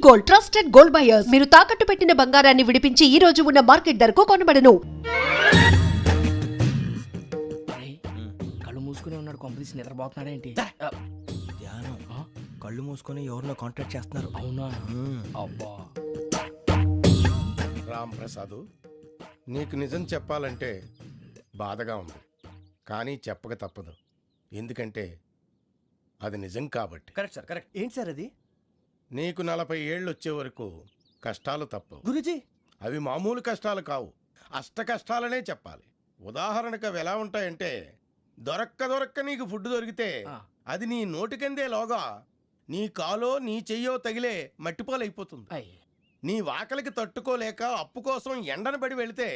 Gold, trusted gold buyers. మీరు తాకట్టు పెట్టిన బంగారాన్ని విడిపించి ఈ రోజు ఉన్న మార్కెట్ ధరకు కొనబడను. కళ్ళు మూసుకునే ఉన్నాడు, కొంపదీసి నిద్రపోతున్నాడేంటి? ధ్యానం. కళ్ళు మూసుకొని ఎవరినో కాంటాక్ట్ చేస్తున్నారు. అవునా? అబ్బా. రామ్ ప్రసాద్, నీకు నిజం చెప్పాలంటే బాధగా ఉంది, కానీ చెప్పక తప్పదు. ఎందుకంటే అది నిజం కాబట్టి. Correct sir, correct. ఏంటి సార్ అది? నీకు 40 ఏళ్ళు వచ్చే వరకు కష్టాలు తప్పవు. గురూజీ, అవి మామూలు కష్టాలు కావు, అష్ట కష్టాలనే చెప్పాలి. ఉదాహరణకు అవి ఎలా ఉంటాయంటే, దొరక్క నీకు ఫుడ్ దొరికితే అది నీ నోటికందే లోగా నీ కాలో నీ చెయ్యో తగిలే మట్టిపాలైపోతుంది. నీ వాకలికి తట్టుకోలేక అప్పు కోసం ఎండను పడి వెళితే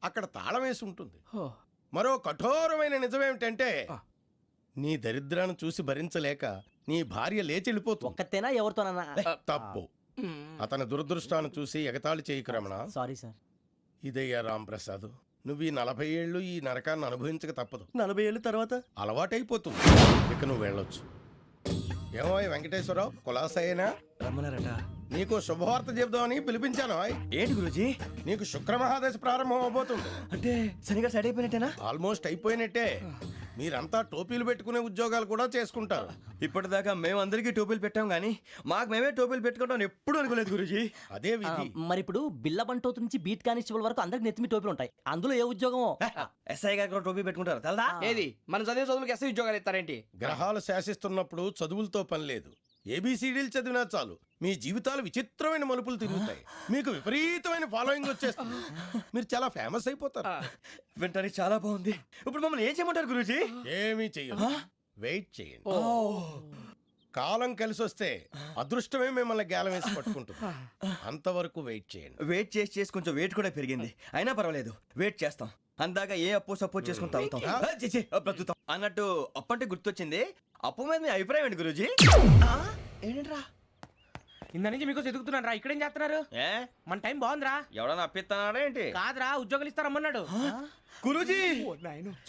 అక్కడ తాళం వేసి ఉంటుంది. మరో కఠోరమైన నిజమేమిటంటే, నీ దరిద్రాన్ని చూసి భరించలేక నీ భార్య లేచి వెళ్ళిపోతుంది. ఒక్కతేనా ఎవరితోనన్నా? తప్పు. అతని దురదృష్టాన్ని చూసి ఎగతాళి చేయకు రమణ. Sorry sir. ఇదయ్యా రాంప్రసాద్, నువ్వు ఈ 40 ఏళ్ళు ఈ నరకాన్ని అనుభవించక తప్పదు. 40 ఏళ్ళ తర్వాత అలవాటైపోతుంది. ఇక నువ్వు వెళ్ళొచ్చు. ఏమో వెంకటేశ్వరరావు, కులాసైనా రమ్మన్నారట. నీకు శుభవార్త చెబుదామని పిలిపించాను. ఏంటి గురూజీ? నీకు శుక్రమహాదశ ప్రారంభం అవబోతుంది. అంటే శనిగా సెట్ అయిపోయినట్టేనా? ఆల్మోస్ట్ అయిపోయినట్టే. మీరంతా టోపీలు పెట్టుకునే ఉద్యోగాలు కూడా చేసుకుంటారు. ఇప్పటిదాకా మేమందరికీ టోపీలు పెట్టాం గానీ మాకు మేమే టోపీలు పెట్టుకుంటాం ఎప్పుడు అనుకోలేదు గురూజీ. అదే విధి. మరి ఇప్పుడు బిల్ల బంటోతు నుంచి బీట్ కానిస్టేబుల్ వరకు అందరికి నెత్తిమి టోపీలు ఉంటాయి. అందులో ఏ ఉద్యోగం? ఎస్ఐ గారు కూడా టోపీ పెట్టుకుంటారు తెలదా? ఏది మన చదివే చదువులకు ఎస్ఐ ఉద్యోగాలు ఇస్తారేంటి? గ్రహాలు శాసిస్తున్నప్పుడు చదువులతో పని లేదు. ఏబిసిడీలు చదివినా చాలు మీ జీవితాలు విచిత్రమైన మలుపులు తిరుగుతాయి. మీకు విపరీతమైన ఫాలోయింగ్ వచ్చేస్తుంది. మీరు చాలా ఫేమస్ అయిపోతారు. వింటానికి చాలా బాగుంది. ఇప్పుడు మమ్మల్ని ఏం చేయమంటారు గురూజీ? ఏమీ చెయ్యదు, వెయిట్ చేయండి. కాలం కలిసి వస్తే అదృష్టమే మిమ్మల్ని గేలం వేసి పట్టుకుంటుంది. అంతవరకు వెయిట్ చేయండి. వెయిట్ చేసి కొంచెం వెయిట్ కూడా పెరిగింది. అయినా పర్వాలేదు, వెయిట్ చేస్తాం. అందాక ఏ అప్పు సపోర్ట్ చేసుకుని తాగుతాం, బ్రతుకుతాం అన్నట్టు. అప్పు అంటే గుర్తొచ్చింది. అప్పు మీద మీ అభిప్రాయం ఏంటి గురూజీ? ఏంటరా ఇంత నుంచి మీకు ఎదుగుతున్నాను రా. ఇక్కడేం చేస్తున్నారు? మన టైం బాగుందిరా. ఎవడన్నా అప్పిస్తున్నాడా ఏంటి? కాదురా, ఉద్యోగాలు ఇస్తారమ్మన్నాడు గురూజీ.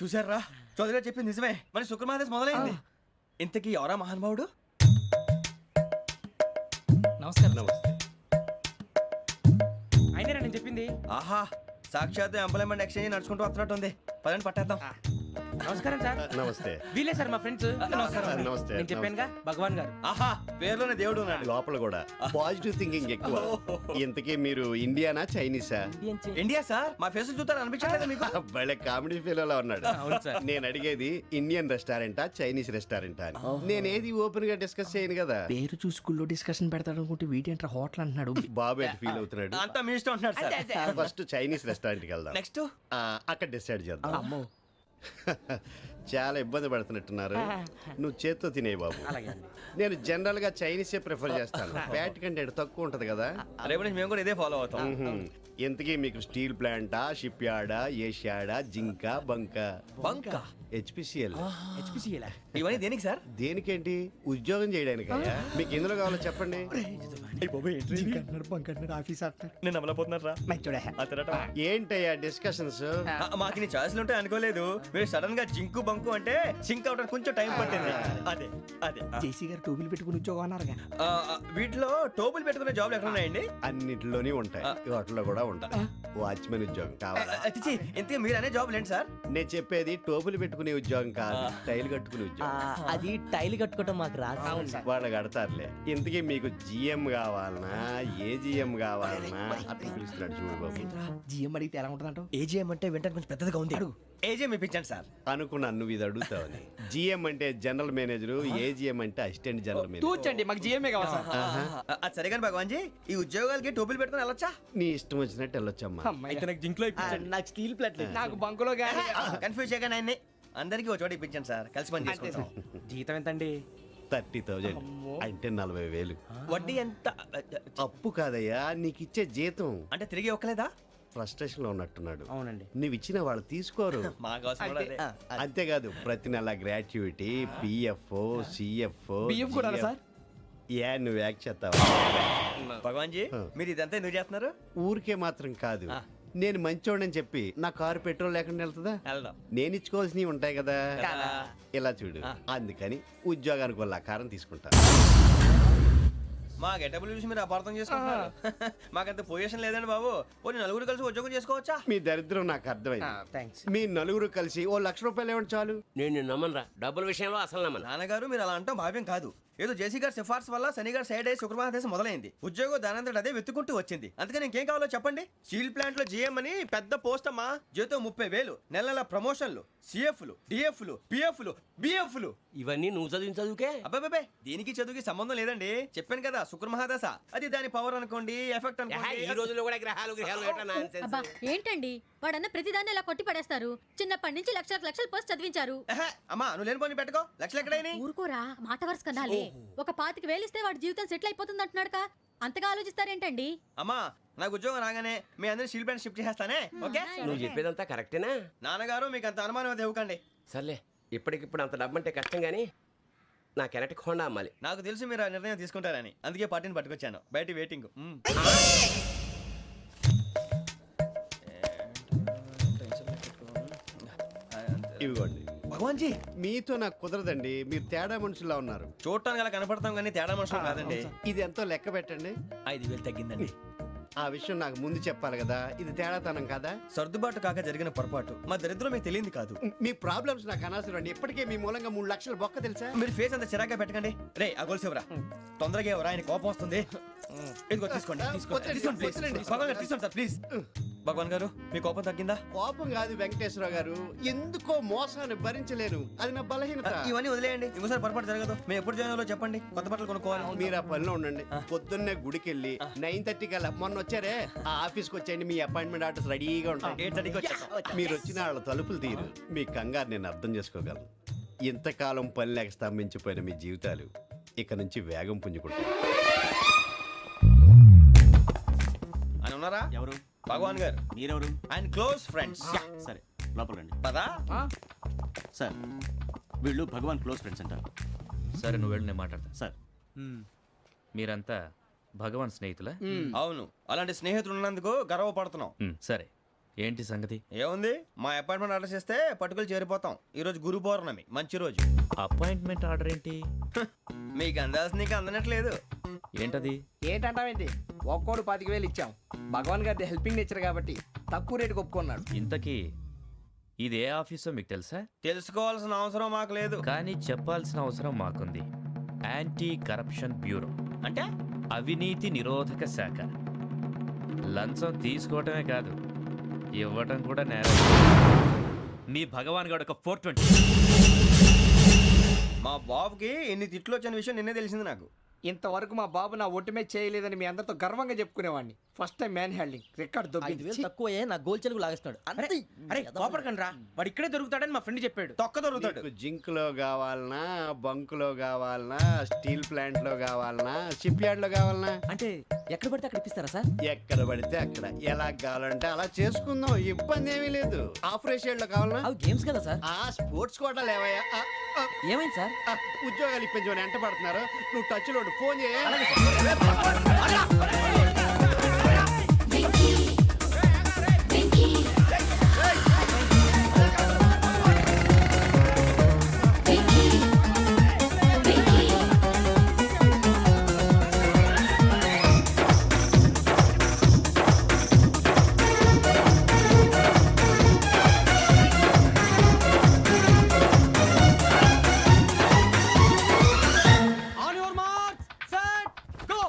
చూసారా, చౌదరిగా చెప్పింది నిజమే. మరి శుక్రమహాదేశ్ మొదలైంది. ఇంతకీ ఎవరా మహానుభావుడు? నమస్కారం. అయినా నేను చెప్పింది. ఆహా, సాక్షాత్ ఎంప్లాయ్మెంట్ ఎక్స్చేంజ్ నడుచుకుంటూ వస్తున్నట్టు ఉంది. పదండి పట్టేద్దాం. నమస్కారం సార్. నమస్తే. వీలే సార్ మా ఫ్రెండ్స్. నమస్తే. నేను చెప్పానుగా, భగవాన్ గారు. ఆహా, పేర్లోనే దేవుడు ఉన్నాడు. లోపల కూడా పాజిటివ్ థింకింగ్ ఎక్కువ. ఇంతకీ మీరు ఇండియానా చైనీసా? India sir. మా ఫేస్ చూస్తారు అనిపించలేదు మీకు? భలే కామెడీ ఫీల్ అలా ఉన్నాడు. అవును సార్. నేను అడిగేది ఇండియన్ రెస్టారెంటా చైనీస్ రెస్టారెంటా అని. నేనేది ఓపెన్ గా డిస్కస్ చేయను కదా. పేరు చూసి స్కూల్లో డిస్కషన్ పెడతాడు అనుకుంటే వీటేంట్రా హోటల్ అంటున్నాడు. బాబు ఎట్ ఫీల్ అవుతున్నాడు. అంతా మీ ఇష్టం అంటున్నాడు సార్. ఫస్ట్ చైనీస్ రెస్టారెంట్ కి వెళ్దాం. నెక్స్ట్ అక్కడ డిసైడ్ చేద్దాం. అమ్మో, చాలా ఇబ్బంది పడుతున్నట్టున్నారు. నువ్వు చేత్తో తినే బాబు. నేను జనరల్ గా చైనీసే ప్రిఫర్ చేస్తాను. ఫ్యాట్ కంటెంట్ తక్కువ ఉంటది కదా. రేపు నుంచి మేము కూడా ఇదే ఫాలో అవుతాం. ఇంతకీ మీకు స్టీల్ ప్లాంటా, షిప్ యార్డా, ఏషియాడా, జింక, బంకా? బంకా, హెచ్పిసిఎల్. ఇవన్నీ దేనికి సార్? దేనికేంటి? ఉద్యోగం చేయడానికి. మీకు ఎందులో కావాలో చెప్పండి. నేను అమలపోతున్నారా? ఏంటయ్యా డిస్కషన్స్? మాకు నీ ఛాయిస్లు ఉంటాయి అనుకోలేదు. మీరు సడన్ గా జింకు బంకు అంటే సింక్ అవడానికి కొంచెం టైం పట్టింది. అదే అదే జేసీ గారు టోపీలు పెట్టుకుని ఉద్యోగం అన్నారుగా. వీటిలో టోపులు పెట్టుకునే జాబ్లు ఎక్కడ ఉన్నాయండి? అన్నిటిలోనే ఉంటాయి, వాటిలో కూడా ఉంటాయి. వాచ్మెన్ ఉద్యోగం కావాలా? ఇంతకీ మీరు అనే జాబ్ ఏంటి సార్? నేను చెప్పేది టోపులు పెట్టుకునే ఉద్యోగం కాదు, టైల్ కట్టుకునే ఉద్యోగం. అది టైల్ కట్టుకోవటం మాకు రాదు. వాళ్ళు కడతారులే. ఇంతకీ మీకు జిఎం కావాలనా, ఏ జిఎం కావాలనా? అట్లా పిలుస్తున్నాడు చూడు బాబు. జిఎం అడిగితే ఎలా ఉంటుందంట? ఏజీఎం అంటే వింటానికి కొంచెం పెద్దదిగా ఉంది. ఏజీఎం ఇప్పించండి సార్. అనుకున్నాను నువ్వు ఇది అడుగుతావని. జిఎం అంటే జనరల్ మేనేజర్, ఏజిఎం అంటే అసిస్టెంట్ జనరల్ మేనేజర్. తూచండి, మాకు జిఎంఏ కావాలి సార్. అది సరే కానీ భగవాన్ జీ, ఈ ఉద్యోగాలకి టోపులు పెట్టుకుని వెళ్ళొచ్చా? నీ ఇష్టం వచ్చినట్టు వెళ్ళొచ్చమ్మా. అయితే నాకు జింక్లో ఇప్పించండి. నాకు స్టీల్ ప్లేట్ నాకు బంకులో గానీ. కన్ఫ్యూజ్ చేయగానే ఆయన్ని అందరికీ ఒక చోట ఇప్పించండి సార్. కలిసి పని చేసుకుంటాం. జీతం ఎంతండి? 30,000 అంటే 40,000. వడ్డీ ఎంత? అప్పు కాదయ్యా, నీకు ఇచ్చే జీతం. అంటే తిరిగి ఒక్కలేదా? ఫ్రస్ట్రేషన్ లో ఉన్నట్టున్నాడు. అవునండి. నువ్వు ఇచ్చిన వాళ్ళు తీసుకోరు. అంతేకాదు ప్రతి నెల గ్రాట్యుటీ, పిఎఫ్, సిఎఫ్. బియ్యం కూడా సార్? ఏ నువ్వు యాక్ట్ చేస్తావా? భగవాన్ జీ, మీరు ఇదంతా ఎందుకు చేస్తున్నారు? ఊరికే మాత్రం కాదు, నేను మంచోడని చెప్పి నా కారు పెట్రోల్ లేకుండా వెళ్తుందా? నేను ఇచ్చుకోవాల్సినవి ఉంటాయి కదా. ఇలా చూడు, అందుకని ఉద్యోగానికి వాళ్ళ ఆకారం తీసుకుంటా. మా గెటబుల్ చూసి మీరు అపార్థం చేసుకుంటున్నారు. మాకంత పొజిషన్ లేదండి బాబు. పోనీ నలుగురు కలిసి ఉద్యోగం చేసుకోవచ్చా? మీ దరిద్రం నాకు అర్థమైంది. థ్యాంక్స్. మీ నలుగురు కలిసి ఓ ₹1,00,000 ఇవ్వండి చాలు. నేను నమ్మనరా, డబ్బుల విషయంలో అసలు నమ్మను. నాన్నగారు మీరు అలా అంటాం భావ్యం కాదు. ఏదో జేసీ గారి సిఫార్సు వల్ల శని గారు సైడ్ అయ్యి శుక్రవారం మొదలైంది. ఉద్యోగం దానంతటి అదే వెతుకుంటూ వచ్చింది. అందుకని ఇంకేం కావాలో చెప్పండి. స్టీల్ ప్లాంట్ లో జీఎం అని పెద్ద పోస్ట్ అమ్మా. జీతం 30,000, నెల నెల ప్రమోషన్లు, సిఎఫ్లు, డిఎఫ్లు, పిఎఫ్లు, బిఎఫ్లు. ఇవన్నీ నువ్వు చదివిన చదువుకే. అబ్బాబే దీనికి చదువుకి సంబంధం లేదండి. చెప్పాను కదా శుక్ర మహాదశ. అది దాని పవర్ అనుకోండి, ఎఫెక్ట్ ఈ అనుకోండి. రోజుల్లో కూడా గ్రహాలు ఏటా nonsense? అబ్బా ఏంటండి వాడన్న ప్రతిదాన్ని ఇలా కొట్టి పడేస్తారు. చిన్నప్పటి నుంచి లక్షలకు పోస్ట్ చదివించారు. ఎహె, అమ్మా నువ్వు లేని పోనీ పెట్టుకో. లక్షలు ఎక్కడైనా ఊరుకోరా, మాట వరుస కదాలే. ఒక 25,000 ఇస్తే వాడి జీవితం సెటిల్ అయిపోతుంది అంటున్నాడుక. అంతగా ఆలోచిస్తారేంటండి? అమ్మా నాకు ఉద్యోగం రాగానే మీ అందరి స్టీల్ ప్లాంట్ షిఫ్ట్ చేస్తానే. ఓకే నువ్వు చెప్పేదంతా కరెక్టేనా? నాన్నగారు మీకు అంత అనుమానం అయితే ఇవ్వకండి. సర్లే, ఇప్పటికిప్పుడు అంత డబ్బు అంటే కష్టం కానీ నాకు ఎలక్ట్రిక్ హోండా అమ్మాలి. నాకు తెలుసు మీరు ఆ నిర్ణయం తీసుకుంటారని, అందుకే పార్టీని పట్టుకొచ్చాను. బయట వెయిటింగ్. ఇవ్వండి. భగవాన్ జీ మీతో నాకు కుదరదండి. మీరు తేడా మనుషుల్లా ఉన్నారు. చూడటానికి అలా కనపడతాం కానీ తేడా మనుషులు కాదండి. ఇది ఎంతో లెక్క పెట్టండి. 5,000 తగ్గిందండి. ఆ విషయం నాకు ముందు చెప్పాలి కదా. ఇది తేడాతనం కదా. సర్దుబాటు కాక జరిగిన పొరపాటు. మా దరిద్రం మీకు తెలియంది కాదు. మీ ప్రాబ్లమ్స్ నాకు అనవసరం అండి. ఇప్పటికే మీ మూలంగా 3 లక్షల బొక్క తెలుసా. మీరు ఫేస్ అంత చిరాగ్గా పెట్టకండి. రే ఆ గొలుసు ఎవరా? తొందరగా ఎవరా? ఆయన కోపం వస్తుంది. ఇదిగో తీసుకోండి. వద్దండి, తీసుకోండి ప్లీజ్. వద్దండి. భగవాన్ గారు తీసుకోండి సార్ ప్లీజ్. భగవాన్ గారు మీ కోపం తగ్గిందా? కోపం కాదు వెంకటేశ్వర గారు, ఎందుకో మోసాన్ని భరించలేను. అది నా బలహీనత. ఇవన్నీ వదిలేయండి. ఇంకోసారి పొరపాటు జరగదు. మేము ఎప్పుడు జాయిన్ అవ్వాలో చెప్పండి. కొత్త బట్టలు కొనుక్కోవాలి. మీరు ఆ పనిలో ఉండండి. పొద్దున్నే గుడికి వెళ్ళి 9:30 కల్లా, మొన్న వచ్చారే ఆ ఆఫీస్కి వచ్చేయండి. మీ అపాయింట్మెంట్ ఆర్డర్స్ రెడీగా ఉంటాయి. 8:30కి వచ్చేస్తాం. మీరు వచ్చిన వాళ్ళ తలుపులు తీరు. మీ కంగారు నేను అర్థం చేసుకోగలను. ఇంతకాలం పని లేక స్తంభించిపోయిన మీ జీవితాలు ఇక నుంచి వేగం పుంజుకుంటాయి. ఆయన ఉన్నారా? ఎవరు? భగవాన్ గారు. మీరెవరు? ఆయన క్లోజ్ ఫ్రెండ్స్. సరే లోపల రండి. పదా సార్ వీళ్ళు భగవాన్ క్లోజ్ ఫ్రెండ్స్ అంటారు. సరే నువ్వు వెళ్ళి నేను మాట్లాడతా. సార్ మీరంతా భగవాన్ స్నేహితులా? అవును, అలాంటి స్నేహితులు ఉన్నందుకు గర్వపడుతున్నాం. సరే ఏంటి సంగతి? ఏముంది, మా అపాయింట్మెంట్ ఆర్డర్ చేస్తే పట్టుకులు చేరిపోతాం. ఈ రోజు గురు పౌర్ణమి, మంచి రోజు. అపాయింట్మెంట్ ఆర్డర్ ఏంటి? మీకు అందాల్సిన నీకు అందనట్లేదు. ఏంటది? ఏంటంటావేంటి? ఒక్కోడు 25,000 ఇచ్చాం. భగవాన్ గారి హెల్పింగ్ నేచర్ కాబట్టి తక్కువ రేటుకి ఒప్పుకున్నాడు. ఇంతకీ ఇది ఏ ఆఫీసో మీకు తెలుసా? తెలుసుకోవాల్సిన అవసరం మాకు లేదు. కానీ చెప్పాల్సిన అవసరం మాకుంది. యాంటీ కరప్షన్ బ్యూరో, అంటే అవినీతి నిరోధక శాఖ. లంచం తీసుకోవటమే కాదు, ఇవ్వటం కూడా నేరం. మీ భగవాన్ గారు ఒక 420. మా బాబుకి ఎన్ని తిట్లు వచ్చిన విషయం నిన్నే తెలిసింది నాకు. ఇంతవరకు మా బాబు నా ఒట్టుమే చేయలేదని మీ అందరితో గర్వంగా చెప్పుకునేవాడిని. First time man handing record 5,000 తక్కువ నా గోల్ చెలుగు లాగేస్తున్నాడు. అరే కోపడకండి రా, వాడు ఇక్కడే దొరుకుతాడని మా ఫ్రెండ్ చెప్పాడు. తొక్క దొరుకుతాడు. మీకు జింక్ లో కావాలనా, బంక్ లో కావాలనా, స్టీల్ ప్లాంట్ లో కావాలనా, షిప్ యార్డ్ లో కావాలనా? అంటే ఎక్కడ పడితే అక్కడ ఇప్పిస్తారా సార్? ఎక్కడ పడితే అక్కడ, ఎలా కావాలంటే అలా చేసుకుందాం. ఇబ్బంది ఏమీ లేదు. ఆపరేషన్ లో కావాలనా? అవి గేమ్స్ కదా సార్. ఆ స్పోర్ట్స్ కోటా లేవయ్యా. ఏమైంది సార్? ఉద్యోగాలు ఇప్పించమని ఎంట పడుతున్నారు. నువ్వు టచ్ లో ఫోన్ చేయ. On your marks set go.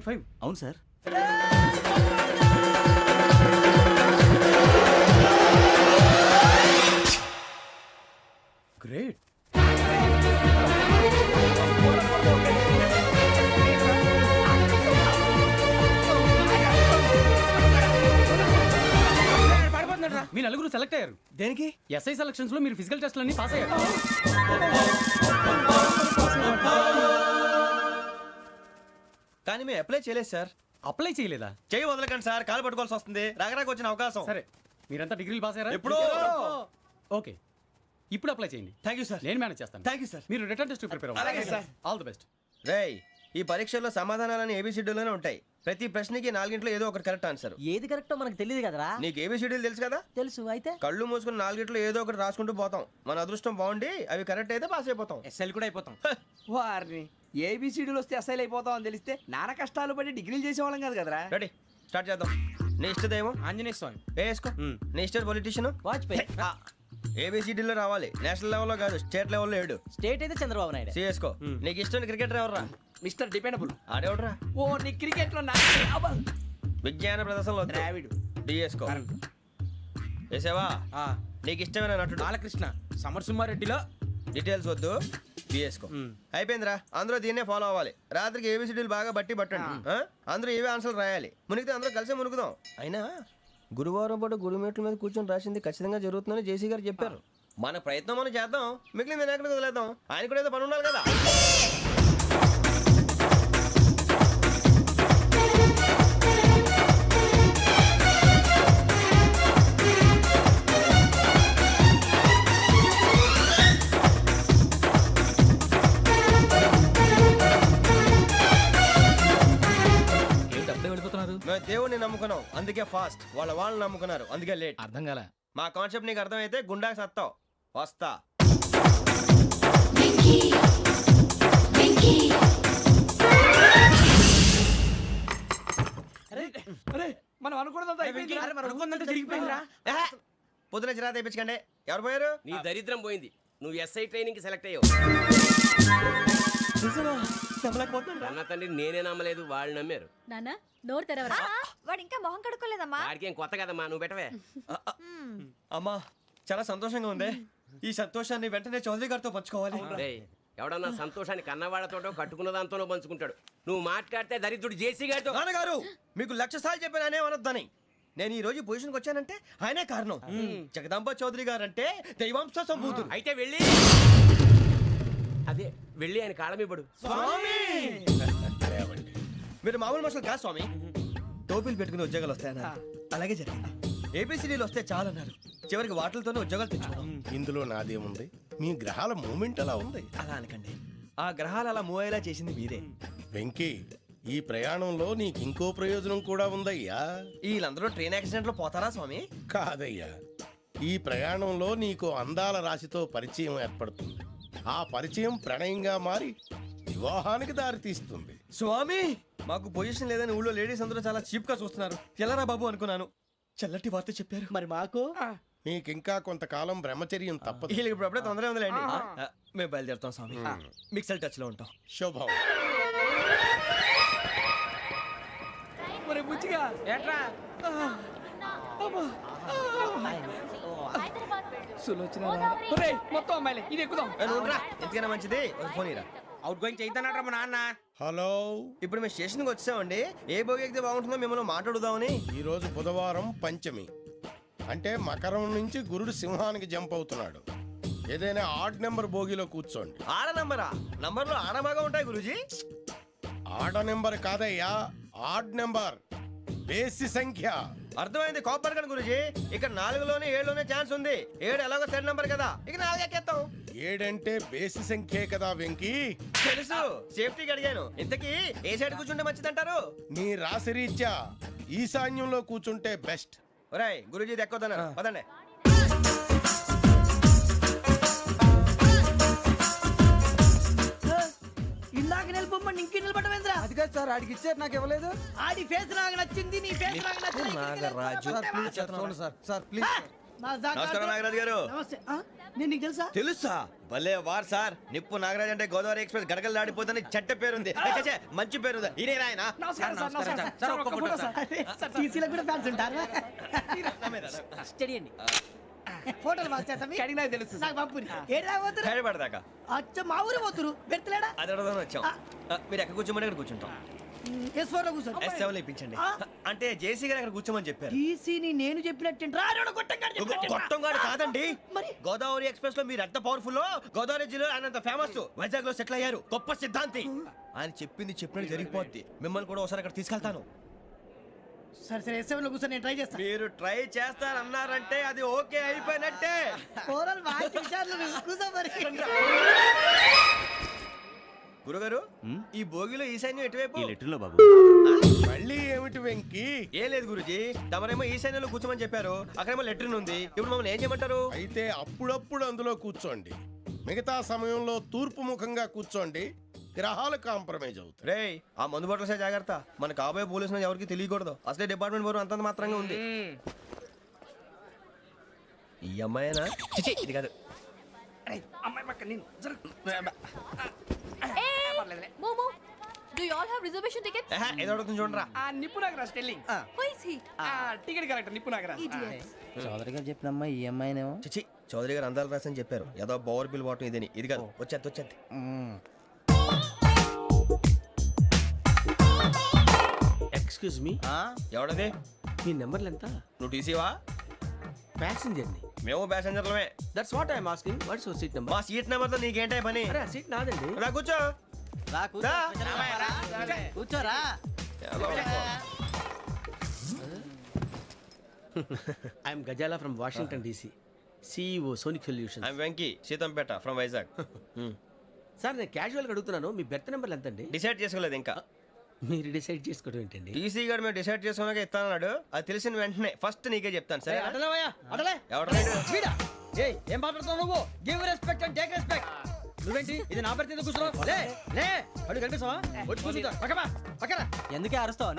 2.5. అవును సార్. గ్రేట్. మీ నలుగురు సెలెక్ట్ అయ్యారు. దేనికి? ఎస్ఐ సెలక్షన్స్ లో మీరు ఫిజికల్ టెస్ట్ అన్ని పాస్ అయ్యారు. కానీ మేము అప్లై చేయలేదు సార్. అప్లై చేయలేదా? చేయి వదలకండి సార్, కాలు పట్టుకోవాల్సి వస్తుంది. రాగరాకు వచ్చిన అవకాశం. సరే, మీరంతా డిగ్రీలు పాస్ అయ్యారా? ఎప్పుడో. ఓకే, ఇప్పుడు అప్లై చేయండి. Thank you sir. నేను మేనేజ్ చేస్తాను. Thank you sir. మీరు రిటర్న్ టెస్ట్ ప్రిపేర్ అలాగే సార్. All the best. రేయ్, ఈ పరీక్షల్లో సమాధానాలని ఏబిసిడ్యూల్లోనే ఉంటాయి. ప్రతి ప్రశ్నకి 4 ఏదో ఒకటి కరెక్ట్ ఆన్సర్. ఏది కరెక్టో మనకు తెలియదు కదరా. నీకు ఏబిసిడ్యూల్ తెలుసు కదా? తెలుసు. అయితే కళ్ళు మూసుకుని 4 ఏదో ఒకటి రాసుకుంటూ పోతాం. మన అదృష్టం బాగుండి అవి కరెక్ట్ అయితే పాస్ అయిపోతాం. ఎస్ఎల్ కూడా అయిపోతాం. వారిని ఏబిసిడీలు వస్తే ఎస్ఐలు అయిపోతాం అని తెలిస్తే నాన్న కష్టాలు పడి డిగ్రీలు చేసేవాళ్ళం కాదు కదరా. రెడీ, స్టార్ట్ చేద్దాం. నీ ఇష్టదేమో ఆంజనేయ స్వామి. వేసుకో. నీ ఇష్ట పొలిటీషియన్ వాజ్పేయి. ఏబిసిడీలో రావాలి. నేషనల్ లెవెల్లో కాదు, స్టేట్ లెవెల్లో 7. స్టేట్ అయితే చంద్రబాబు నాయుడు. సిఎస్కో. నీకు ఇష్టం క్రికెటర్ ఎవర్రా? Mister dependable. ఆడేవడరా? ఓ నీ క్రికెట్ లో విజ్ఞాన ప్రదర్శనలో ద్రావిడు. డిఎస్కో. వేసావా? నీకు ఇష్టమైన నటుడు? బాలకృష్ణ. సమర్ సుమారెడ్డిలో డీటెయిల్స్ వద్దు, బిఎస్కో. అయిపోయిందిరా. అందరూ దీన్నే ఫాలో అవ్వాలి. రాత్రికి ఏబిసిడీలు బాగా బట్టి పట్టండి. అందరూ ఏవే ఆన్సర్లు రాయాలి. మునిగితే అందరూ కలిసి మునుగుదాం. అయినా గురువారం పాటు గురుమేట్ల మీద కూర్చొని రాసింది ఖచ్చితంగా జరుగుతుందని జేసీ గారు చెప్పారు. మన ప్రయత్నం మనం చేద్దాం, మిగిలింది వినాయకుడికి వదిలేద్దాం. ఆయన కూడా ఏదో పని ఉండాలి కదా. మేము దేవుడిని నమ్ముకున్నాం, అందుకే ఫాస్ట్. వాళ్ళు నమ్ముకున్నారు, అందుకే లేట్. అర్థం కాలే. మా కాన్సెప్ట్ నీకు అర్థమైతే గుండాకి సత్తావు. వస్తా. మనం అనుకున్నదంతా జరిగిపోయిందిరా. పొద్దున చిరా తెప్పించకండి. ఎవరు పోయారు? నీ దరిద్రం పోయింది. నువ్వు ఎస్ఐ ట్రైనింగ్ కి సెలెక్ట్ అయ్యావు. అన్న తండ్రి నేనే నమ్మలేదు, వాళ్ళు నమ్మారు. నాన్న నోరు తెరవరా. వాడు ఇంకా మొహం కడుక్కోలేదమ్మా. వాడికి ఏం కొత్త కదమ్మా, నువ్వు పెట్టవే. అమ్మా, చాలా సంతోషంగా ఉంది. ఈ సంతోషాన్ని వెంటనే చౌదరి గారితో పంచుకోవాలి. డేయ్, ఎవడన్నా సంతోషాన్ని కన్నవాళ్లతోటో కట్టుకున్న దాంతోనో పంచుకుంటాడు. నువ్వు మాట్లాడితే దరిద్రుడు జేసీ గారితో. నాన్నగారు, మీకు 1,00,000 సార్లు చెప్పాను అనే అనొద్దని. నేను ఈ రోజు పొజిషన్కి వచ్చానంటే ఆయనే కారణం. జగదాంబ చౌదరి గారు అంటే దైవాంశ సంభూతుడు. అయితే వెళ్ళి అదే వెళ్ళి ఆయన కాళమివ్వడు. మీరు మామూలు మనుషులు కాదు స్వామి. టోపీలు పెట్టుకుని ఉద్యోగాలు వస్తాయన్నారు, అలాగే జరిగింది. ఏబిసిడీలు వస్తే చాలన్నారు, చివరికి వాటిలతోనే ఉద్యోగాలు తెచ్చుకున్నాం. ఇందులో నాదేముంది? మీ గ్రహాల మూమెంట్ అలా ఉంది. అలా అనకండి, ఆ గ్రహాలు అలా మూవ్ అయ్యేలా చేసింది మీరే. వెంకీ, ఈ ప్రయాణంలో నీకు ఇంకో ప్రయోజనం కూడా ఉందయ్యా. వీళ్ళందరూ ట్రైన్ యాక్సిడెంట్ లో పోతారా స్వామి? కాదయ్యా, ఈ ప్రయాణంలో నీకు అందాల రాశితో పరిచయం ఏర్పడుతుంది. ఆ పరిచయం ప్రణయంగా మారి వివాహానికి దారితీస్తుంది. స్వామి, మాకు పొజిషన్ లేదని ఊళ్ళో లేడీస్ అందరూ చాలా చీప్ గా చూస్తున్నారు. ఎలారా బాబు అనుకున్నాను. చల్లటి వార్త చెప్పారు. మరి మాకు నీకింకా కొంతకాలం బ్రహ్మచర్యం తప్పదు. వీళ్ళకి ఇప్పుడు అప్పుడే తొందరగా ఉందిలేండి. మేము బయలుదేరుతాం స్వామి. మిక్సెల్ టచ్ లో ఉంటాం. శుభం. బుచ్చిగా ఏట్రా మొత్తం అమ్మాయిలే ఇది ఎక్కుదాం. ఎందుకైనా మంచిది ఒక ఫోన్ ఇరా. అవుట్ గోయింగ్ చేద్దానట్రా మా నాన్న. హలో, ఇప్పుడు మేము స్టేషన్కి వచ్చామండి. ఏ బోగి ఎక్కితే బాగుంటుందో మిమ్మల్ని మాట్లాడుదామని. ఈరోజు బుధవారం పంచమి, అంటే మకరం నుంచి గురుడు సింహానికి జంప్ అవుతున్నాడు. ఏదైనా ఆడ్ నెంబర్ బోగిలో కూర్చోండి. ఆడ నంబరా? నంబర్లో ఆడ బాగా ఉంటాయి గురూజీ. ఆడ నెంబర్ కాదయ్యా, ఆడ్ నెంబర్, బేసి సంఖ్య. అర్థమైంది. కాపర్ కానీ గురూజీ, ఇక్కడ 4లోనే 7లోనే ఛాన్స్ ఉంది. 7 ఎలాగో సెడ్ నంబర్ కదా, ఇక 4 ఎక్కేస్తాం. 7 అంటే బేసి సంఖ్యే కదా వెంకీ. తెలుసు, సేఫ్టీకి అడిగాను. ఇంతకీ ఏ సైడ్ కూర్చుంటే మంచిదంటారు? నీ రాశి రీత్యా ఈశాన్యంలో కూర్చుంటే బెస్ట్. ఒరాయ్, గురూజీ దెక్కొద్దన్నారు, పదండి. ఇందాక నిలబొమ్మని ఇంకే నిలబడమేంద్రా? అది కాదు సార్, ఆడికి ఇచ్చారు నాకు ఇవ్వలేదు. ఆడి ఫేస్ నాకు నచ్చింది, నీ ఫేస్ నాకు నచ్చింది. Nagaraju, sir please sir, sir please. నమస్కారం నాగరాజు గారు. నమస్తే నేను నీకు తెలుసా? తెలుసా? భలే వార్ సార్. నిప్పు నాగరాజ్ అంటే గోదావరి ఎక్స్ప్రెస్ గడగలు దాడిపోతుంది చెట్ట పేరుంది. ఛే, మంచి పేరు. ఇదే ఆయన. నమస్కారం సార్, నమస్కారం సార్. ఒక్క ఫోటో సార్. సార్ టీసీలో కూడా ఫ్యాన్స్ ఉంటారా? స్టడీ అండి. ఫోటోలు మార్చేస్తాం. కడిగి నాకు తెలుసు. నాకు పంపుని. ఏడు రాబోతురు? హైదరాబాద్ అచ్చ మా ఊరు పోతురు. పెడతలేడా? అది అడగదామని వచ్చాం. మీరు ఎక్కడ కూర్చోమని అక్కడ కూర్చుంటాం. S4 లో కూర్చో. S7 ఇప్పించండి. అంటే జేసీ గారు అక్కడ కూర్చోమని చెప్పారు. టీసీని నేను చెప్పినట్టు గొట్టంగాడు కాదండి. మరి గోదావరి ఎక్స్ప్రెస్ లో మీరు ఎంత పవర్ఫుల్, గోదావరి జిల్లా ఆయన ఫేమస్, వైజాగ్ లో సెటిల్ అయ్యారు, గొప్ప సిద్ధాంతి. ఆయన చెప్పింది చెప్పినట్టు జరిగిపోద్ది. మిమ్మల్ని కూడా ఒకసారి అక్కడ తీసుకెళ్తాను. సరే సరే S7 లో కూర్చో, నేను ట్రై చేస్తాను. మీరు ట్రై చేస్తారన్నారంటే అది ఓకే అయిపోయినట్టే. ఓరల్ వాయిస్ విషయాలు కూర్చో మరి. గురుగారు, ఈ భోగిలో ఈశాన్యం ఎటువైపు? ఈ లెటర్లో బాబు. మళ్ళీ ఏమిటి వెంకీ? ఏం లేదు గురుజీ, తమరేమో ఈశాన్యంలో కూర్చోమని చెప్పారు, అక్కడేమో లెటర్ ఉంది. ఇప్పుడు మమ్మల్ని ఏం చేయమంటారు? అయితే అప్పుడప్పుడు అందులో కూర్చోండి, మిగతా సమయంలో తూర్పు ముఖంగా కూర్చోండి. గ్రహాలు కాంప్రమైజ్ అవుతాయి. రేయ్, ఆ మందు బాటలసే జాగ్రత్త. మన కాబోయే పోలీసులు ఎవరికి తెలియకూడదు. అసలే డిపార్ట్మెంట్ బోరు అంతంత మాత్రంగా ఉంది. ఈ అమ్మాయినా? చిచి, ఇది కాదు. అమ్మాయి పక్క నేను Momo, do you all have reservation tickets? ఏదో అడుగుతుంది చూడరా. నిప్పు Nagaraj telling. Who is he? Ticket correct నిప్పు నాగరాజ్. Idiots. చౌదరి గారు చెప్పినమ్మా ఈ అమ్మాయినేమో. చిచి, చౌదరి గారు అందాలు రాసని చెప్పారు. ఏదో బోర్ బిల్ వాటం ఇదని. ఇది కాదు. వచ్చేది. Excuse me, ఎవడది? మీ నెంబర్లు ఎంత? నువ్వు టీసీవా? ప్యాసింజర్ ని. మేము ప్యాసెంజర్లమే. That's what I'm asking. What's your seat number? మా సీట్ నెంబర్తో నీకేంటే పని? అరే ఆ సీట్ నాదండి. రా కూర్చో. రా. కూర్చోరా. I'm Gazala from Washington DC, CEO Sonic solution. I'm Venky, Seethampeta from Vizag. Sir నేను క్యాజువల్గా అడుగుతున్నాను, మీ బెర్త్ నెంబర్లు ఎంత అండి? డిసైడ్ చేసుకోలేదు ఇంకా. మీరు డిసైడ్ చేసుకోవడం ఏంటండి? టీసీ గారు మేము డిసైడ్ చేసుకున్నాక ఇస్తానన్నాడు. అది తెలిసిన వెంటనే ఫస్ట్ నీకే చెప్తాను. సరే? అడలే ఎవరు వీడా? ఏయ్, ఏం మాట్లాడుతున్నావు నువ్వు? Give respect and take respect. నువ్వేంటి ఇది నా పరిస్థితి ఎందుకు కూర్చున్నావు? లే లే, అడుగు కనిపిస్తావా? వచ్చి కూర్చుంటా. పక్కన ఎందుకే అరుస్తావు?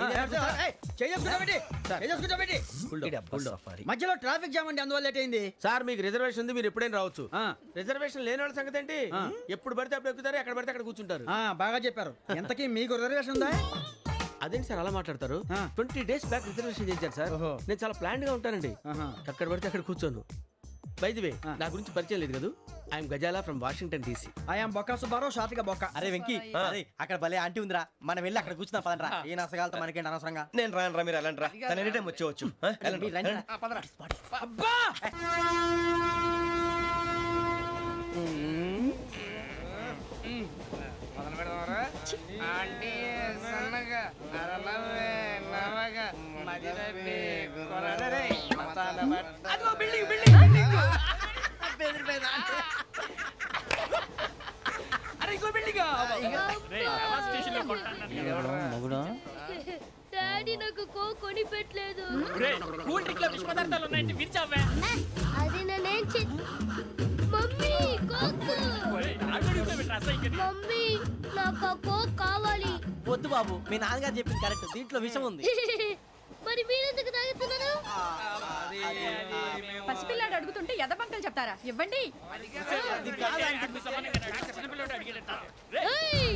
మధ్యలో ట్రాఫిక్ జామ్ అండి, అందువల్ల లేట్ అయింది. సార్ మీకు రిజర్వేషన్ ఉంది, మీరు ఎప్పుడైనా రావచ్చు. రిజర్వేషన్ లేని వాళ్ళ సంగతి ఏంటి? ఎప్పుడు పడితే అప్పుడు ఎక్కుతారు, ఎక్కడ పడితే అక్కడ కూర్చుంటారు. బాగా చెప్పారు. ఎంతకీ మీకు రిజర్వేషన్ ఉందా? అదేంటి సార్ అలా మాట్లాడతారు? 20 days బ్యాక్ రిజర్వేషన్ చేశారు సార్. నేను చాలా ప్లాన్డ్ గా ఉంటానండి. అక్కడ పడితే అక్కడ కూర్చోను. బై ది వే, నా గురించి పరిచయం లేదు కదా. I'm Gazala from Washington DC. I'm Bokka Subbarao, షార్ట్గా బొక్క. అరే వెంకీ, అక్కడ భలే ఆంటీ ఉందిరా, మనం వెళ్ళి అక్కడ కూర్చున్నా పదండ్రా. ఏ నసగాలతో మనకేంటి అనవసరంగా. నేను రాను మీరు ఎలాంటి రా. తన ఎనీ టైం వచ్చేవచ్చు. అబ్బా డాడీ నాకు కోక్ కొని పెట్టలేదు. కూల్ డ్రింక్ లో విష పదార్థాలు ఉన్నాయంటే విరిచావే. అది నేనేం మమ్మీ కోక్. మమ్మీ నాకు ఆ కోక్ కావాలి. వద్దు బాబు, మీ నాన్నగారు చెప్పింది కరెక్ట్, దీంట్లో విషయం ఉంది. మరి మీరెందుకు తాగుతున్నారు? పసిపిల్లాడు అడుగుతుంటే ఎదబంకలు చెప్తారా? ఇవ్వండి. ఏయ్!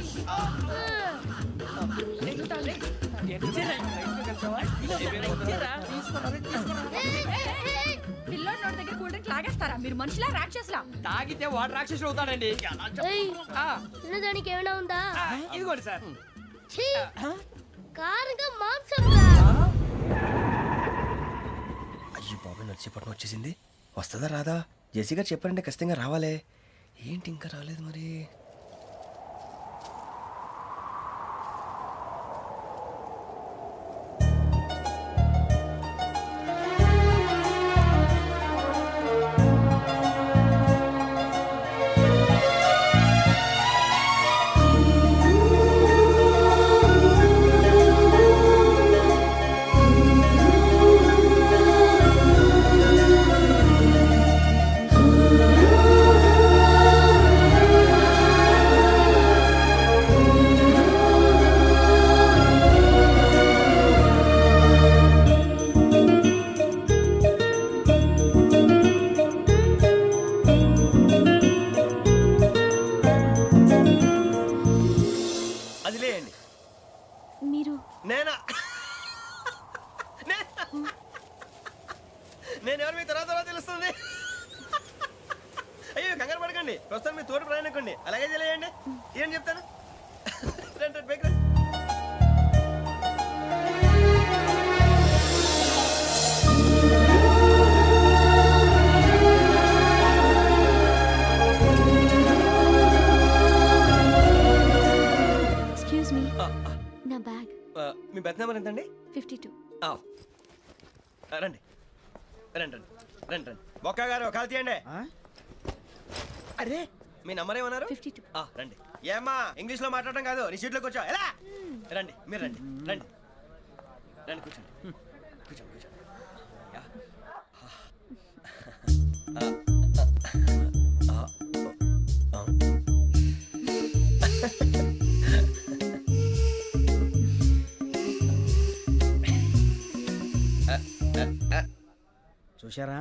పిల్లోడి నోటి దగ్గర కూల్ డ్రింక్ లాగేస్తారా? మీరు మనుషులా రాక్షసులా? తాగితే వాడు రాక్షసుడు అవుతాడండి. ఏయ్! తినడానికి ఏమైనా ఉందా? ఇదిగోండి సార్. ఛీ! కారంగా మాంసంలా. అయ్యో బాబు, నడిచేపట్నం వచ్చేసింది. వస్తుందా రాదా? జెసి గారు చెప్పారంటే ఖచ్చితంగా రావాలే. ఏంటి ఇంకా రాలేదు మరి? నేను ఎవరు మీ తర్వాత తెలుస్తుంది. అయ్యో కంగారు పడకండి, ప్రస్తుతం మీ తోటి ప్రయాణకండి. అలాగే తెలియండి, ఏం చెప్తాను. రండి రండి, బైక్ రండి. ఎక్స్క్యూజ్ మీ, నా బ్యాగ్. మీ బెత్ నెంబర్ ఎంతండి? 52. రండి రండి రండి రండి రండి. బొక్క గారు కాల్ తీయండి. అరే మీ నంబర్ ఏమన్నారు? 52. రండి. ఏమ్మా ఇంగ్లీష్ లో మాట్లాడడం కాదు, నీ సీట్లోకి వచ్చా. ఎలా రండి, మీరు రండి రండి రండి, కూర్చోండి కూర్చోండి కూర్చోండి. యా. చూశారా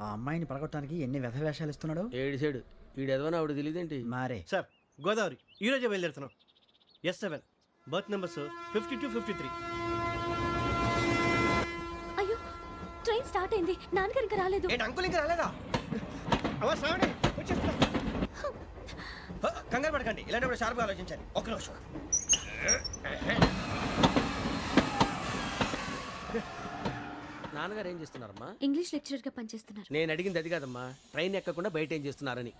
ఆ అమ్మాయిని పడగొట్టడానికి ఎన్ని వ్యధ వేషాలు ఇస్తున్నాడు. ఏడు సైడు వీడు ఎదవని ఆవిడ తెలియదేంటి. మారే సార్ గోదావరి ఈ రోజే బయలుదేరుతున్నాం. S7 berth numbers 52, 53. అయ్యో, ట్రైన్ స్టార్ట్ అయింది. నాన్నగారు ఇంకా రాలేదు. ఏంటి అంకుల్ ఇంకా రాలేదా? కంగారు పడకండి, ఇలాంటప్పుడు షార్ప్గా ఆలోచించండి. ఒక్క నిమిషం. నాన్నగారు ఏం చేస్తున్నారమ్మా? ఇంగ్లీష్ లెక్చరర్ గా పనిచేస్తున్నారు. నేను అడిగింది అది కాదమ్మా, ట్రైన్ ఎక్కకుండా బయట ఏం చేస్తున్నారని.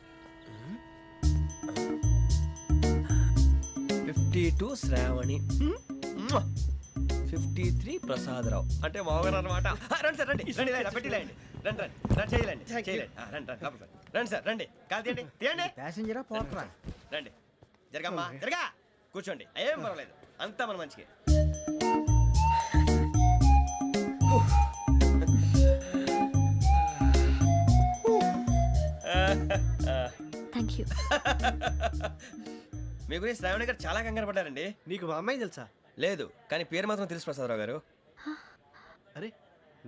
52 శ్రావణి, 53 ప్రసాదరావు అంటే మామగారు అనమాట. రండి సార్, రండి రండి, ఇలా పెట్టి లేండి. రండి రండి రండి, చేయలేండి చేయలేండి. రండి రండి లోపలికి రండి. రండి సార్, రండి, కాల్ తీయండి తీయండి. ప్యాసింజరా పోట్రా. రండి, జరగమ్మా జరగా, కూర్చోండి. ఏం పర్వాలేదు, అంతా మన మంచికి. Thank you. మీ గురించి శ్రావణి గారు చాలా కంగారు పడ్డారండి. నీకు మా అమ్మాయి తెలుసా? లేదు, కానీ పేరు మాత్రం తెలుసు ప్రసాదరావు గారు. అరే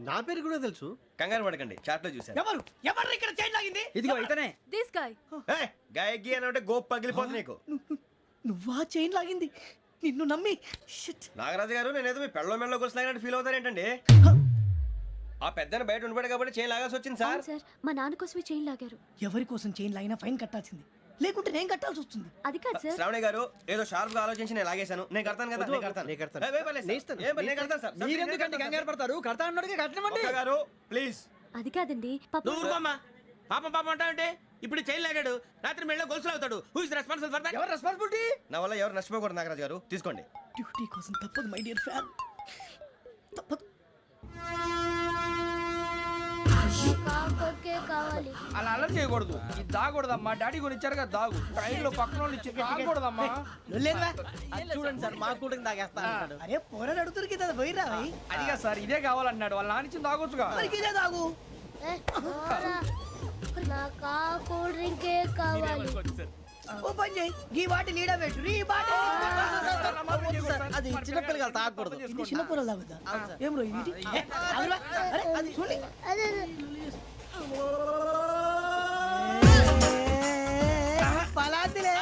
నా పేరు కూడా తెలుసు. కంగారు పడకండి, చాట్ లో చూశాను. ఎవరు ఎవరు ఇక్కడ చైన్ లాగింది? ఇదిగో ఇతనే. This guy. గాయకి అని అంటే గోప్ పగిలిపోతుంది నీకు. నువ్వా చైన్ లాగింది? నిన్ను నమ్మి. నాగరాజు గారు, నేనేదో మీ పెళ్ళ మెళ్ళలో గురిసిలాగినట్టు ఫీల్ అవుతారేంటండి? ఆ పెద్దని బయట ఉండిపోయాడు కాబట్టి చైన్ లాగాల్సి వచ్చింది సార్. సార్, మా నాన్న కోసమే చైన్ లాగారు. ఎవరి కోసం చైన్ లాగినా ఫైన్ కట్టాల్సింది, లేకుంటే నేను కట్టాల్సి వస్తుంది. అది కాదు సార్. శ్రావణి గారు, ఏదో షార్ప్ గా ఆలోచించి నేను లాగేశాను. నేను కడతాను కదా, నేను కడతాను. నేను కడతాను. ఏ, పర్లేదు సార్. ఏ, నేను కడతాను సార్. మీరెందుకంటే కంగారు పడతారు? కడతా అన్నాడుగా, కట్టమండి. ఒక్క గారు ప్లీజ్. అది కాదండి, పాప. నువ్వు ఊరుకోమ్మా. పాపం పాపం అంటావంటే ఇప్పుడు చైన్ లాగాడు, రాత్రి మెళ్ళ గొలుసులు అవుతాడు. Who is responsible for that? ఎవరు రెస్పాన్సిబిలిటీ? నా వల్ల ఎవరు నష్టపోకూడదు నాగరాజు గారు, తీసుకోండి. డ్యూటీ కోసం తప్పదు మై డియర్ ఫ్యాన్, తప్పదు. అలా అలర్ట్ చేయకూడదు. ఇది దాగకూడదమ్మా. డాడీ కొని ఇచ్చారు కదా దాగు. ట్రైన్ లో పక్కన వాళ్ళు ఇచ్చి దాగకూడదమ్మా. చూడండి సార్, మా కూడా తాగేస్తా. అరే పోరాడు అడుగుతారు కదా, పోయిరా. అదిగా సార్, ఇదే కావాలన్నాడు. వాళ్ళ నాన్న ఇచ్చింది తాగొచ్చుగా. ఇదే తాగు. ఓ పని చేయి, ఈ బాటి లీడ పెట్టు. ఈ బాటి అది చిన్నపిల్లలు తాగకూడదు. ఇది చిన్న పొరలు తాగుతా. ఏం రో ఇది? అరే అది చూడండి. పలాతిలే.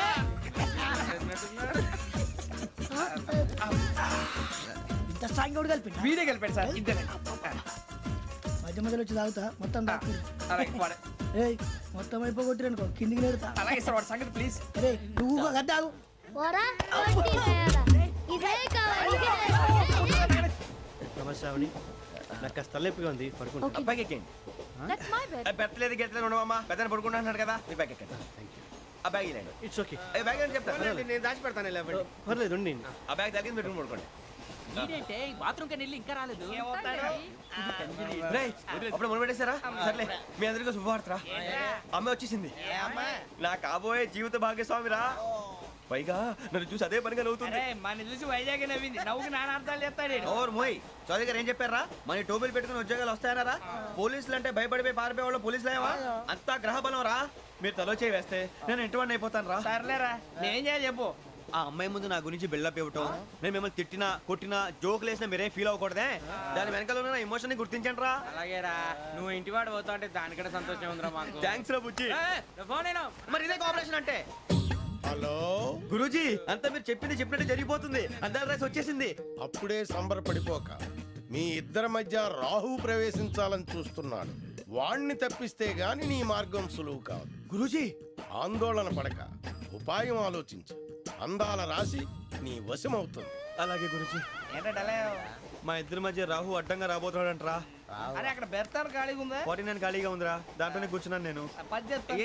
ఇంత స్ట్రాంగ్ కూడా కలిపి వీడే గెలిపాడు సార్. ఇద్దరే. మధ్య మధ్యలో వచ్చి తాగుతా, మొత్తం తాగు. అలాగే వాడు. ఏయ్, మొత్తం అయిపోగొట్టి అనుకో, కిందికి నేడుతా. అలాగే సార్, వాడు సంగతి ప్లీజ్. అరే నువ్వు కదా తాగు. నమస్తే శ్రావణి, నాకు కాస్త తలెప్పిగా ఉంది, పడుకుంటా. అబ్బాయికి ఎక్కండి. That's my bed. పెట్టలేదు గెట్టలేదు ఉండవమ్మా. పెద్దని పడుకుంటున్నాడు కదా, మీ బ్యాగ్ ఎక్కండి. ఆ బ్యాగ్ ఇలాండి. It's okay. బ్యాగ్ అని చెప్తాను, నేను దాచి పెడతాను. పర్లేదు ఉండి. ఆ బ్యాగ్ తగ్గింది పెట్టుకుని పడుకోండి. బాత్రూమ్ కి వెళ్ళి ఇంకా రాలేదు. రేయ్, అప్పుడు మొదలు పెట్టేశారా? సర్లే, మీ అందరికీ శుభవార్తరా. అమ్మ వచ్చేసింది, నా కాబోయే జీవిత భాగ్యస్వామిరా. పైగా నన్ను చూసి అదే పనిగా నవ్వుతుంది. మన చూసి వైజాగ్ నవ్వింది. నవ్వుకి నాన్న అర్థాలు చెప్తాడు. ఓర్ మోయ్, చౌదరి గారు ఏం చెప్పారా? మన టోబీలు పెట్టుకుని ఉద్యోగాలు వస్తాయన్నారా? పోలీసులు అంటే భయపడిపోయి పారిపోయే వాళ్ళు పోలీసులేవా? అంతా గ్రహ బలం రా. మీరు తలో చేయి వేస్తే నేను ఇంటివాడిని అయిపోతాను రా. సర్లేరా, నేనేం చేయాలి చెప్పు. ఆ అమ్మాయి ముందు నా గురించి బిల్డప్ ఇవ్వటం, నేను మిమ్మల్ని తిట్టినా కొట్టినా జోకులు వేసినా మీరేం ఫీల్ అవ్వకూడదే. దాని వెనకాల ఉన్న ఎమోషన్ ని గుర్తించండి రా. అలాగేరా, నువ్వు ఇంటివాడు పోతా అంటే దానికంటే సంతోషం ఉందిరా మాకు. థ్యాంక్స్ రా బుజ్జి. ఫోన్ అయినా మరి ఇదే కోఆపరేషన్ అంటే. హలో గురూజీ, అంతా మీరు చెప్పింది చెప్పినట్టు జరిగిపోతుంది. అందరి రైస్ వచ్చేసింది. అప్పుడే సంబరపడిపోక, మీ ఇద్దరి మధ్య రాహు ప్రవేశించాలని చూస్తున్నాడు. వాణ్ణి తప్పిస్తే గాని నీ మార్గం సులువు కాదు. గురూజీ ఆందోళన పడక ఉపాయం ఆలోచించు. అందాల రాశి నీ వశమవుతుంది. అలాగే గురూజీ. ఏంటంటే మా ఇద్దరి మధ్య రాహు అడ్డంగా రాబోతున్నాడంట్రా. అరే అక్కడ బెర్తాను ఖాళీగా ఉందా? 49 ఖాళీగా ఉందిరా, దాంట్లోనే కూర్చున్నాను నేను. పది చెప్తా.